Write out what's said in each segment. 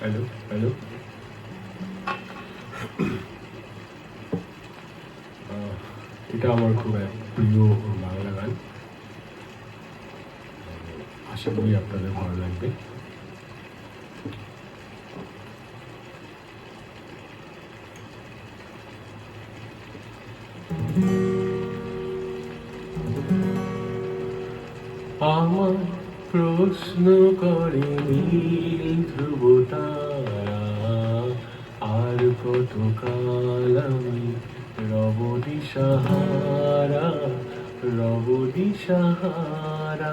Hello hello. এটা আমার খুব এক প্রিয় বাংলা গান। আশা করি আপনাদের ভালো লাগবে। আমার প্রশ্ন করে নীল ধ্রুব তারা, আর কতকাল আমি রব দিশাহারা, রব দিশাহারা।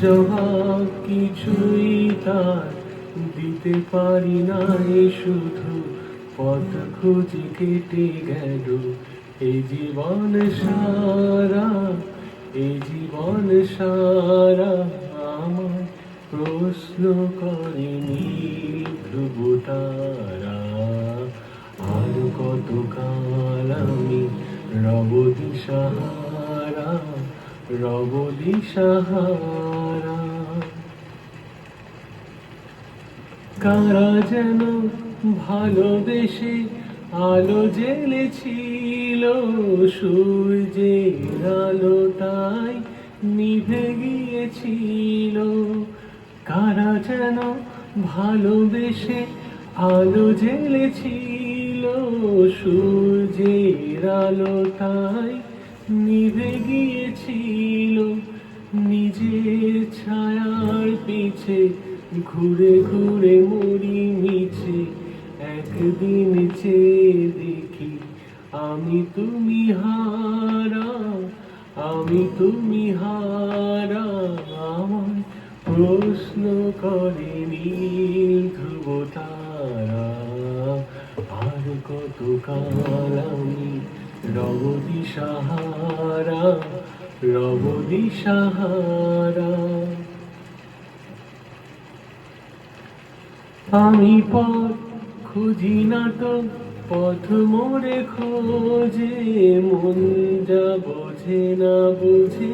জবাব কিছুই তার দিতে পারি নাই, শুধু পথ খুঁজে কেটে গেল এই জীবন সারা, এই জীবন সারা। আমার প্রশ্ন করে নীল ধ্রুব তারা, আর কতকাল আমি রব দিশাহারা, রব দিশাহারা। কারা যেন ভালোবেসে আলো জ্বেলেছিল, সূর্যের আলোটাই নিভে গিয়েছিল। কারা যেন ভালোবেসে আলো জ্বেলেছিল, সূর্যের আলোটাই নিভে গিয়েছিল। নিজের ছায়ার পিছে ঘুরে ঘুরে মরি মিছে, একদিন চেয়ে দেখি আমি তুমি হারা, আমি তুমি হারা। আমার প্রশ্ন করে নীল ধ্রুব তারা, আর কতকাল আমি রব দিশাহারা, রব দিশাহারা। আমি পথ খুঁজি না তো পথ মোরে খোঁজে, মন যা বোঝে না বুঝে,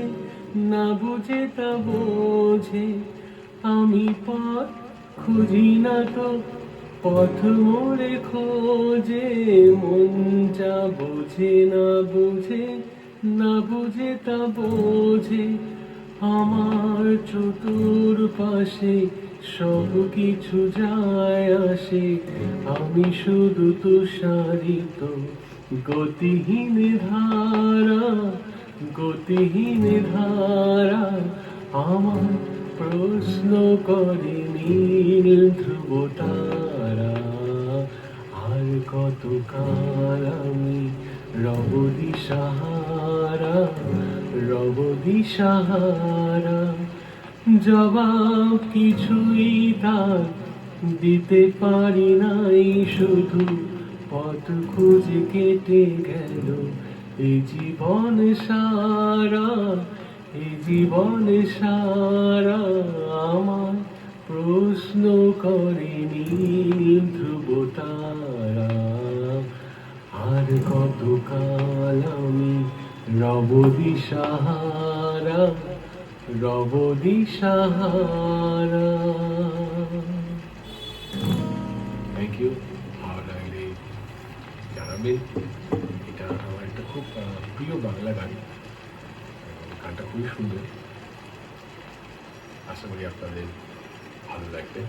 না বুঝে তা বোঝে। আমি পথ খুঁজি না তো পথ মোরে খোঁজে, মন যা বোঝে না বুঝে, না বুঝে তা বোঝে। আমার চতুর্পাশে সব কিছু যায় আসে, আমি শুধু তুষারিত গতিহীন ধারা, গতিহীন ধারা। আমার প্রশ্ন করে নীল ধ্রুব তারা, আর কতকাল আমি রব দিশাহারা, রব দিশাহারা। জবাব কিছুই তার দিতে পারি নাই, শুধু পথ খুঁজে কেটে গেল এই জীবন সারা, এই জীবন সারা। আমার প্রশ্ন করে নীল ধ্রুব তারা, আর কতকাল আমি রব দিশাহারা, রব দিশাহারা। Thank you. ভালো লাগলে জানাবেন। এটা আমার একটা খুব প্রিয় বাংলা গান। গানটা খুবই সুন্দর। আশা করি আপনাদের ভালো লাগবে।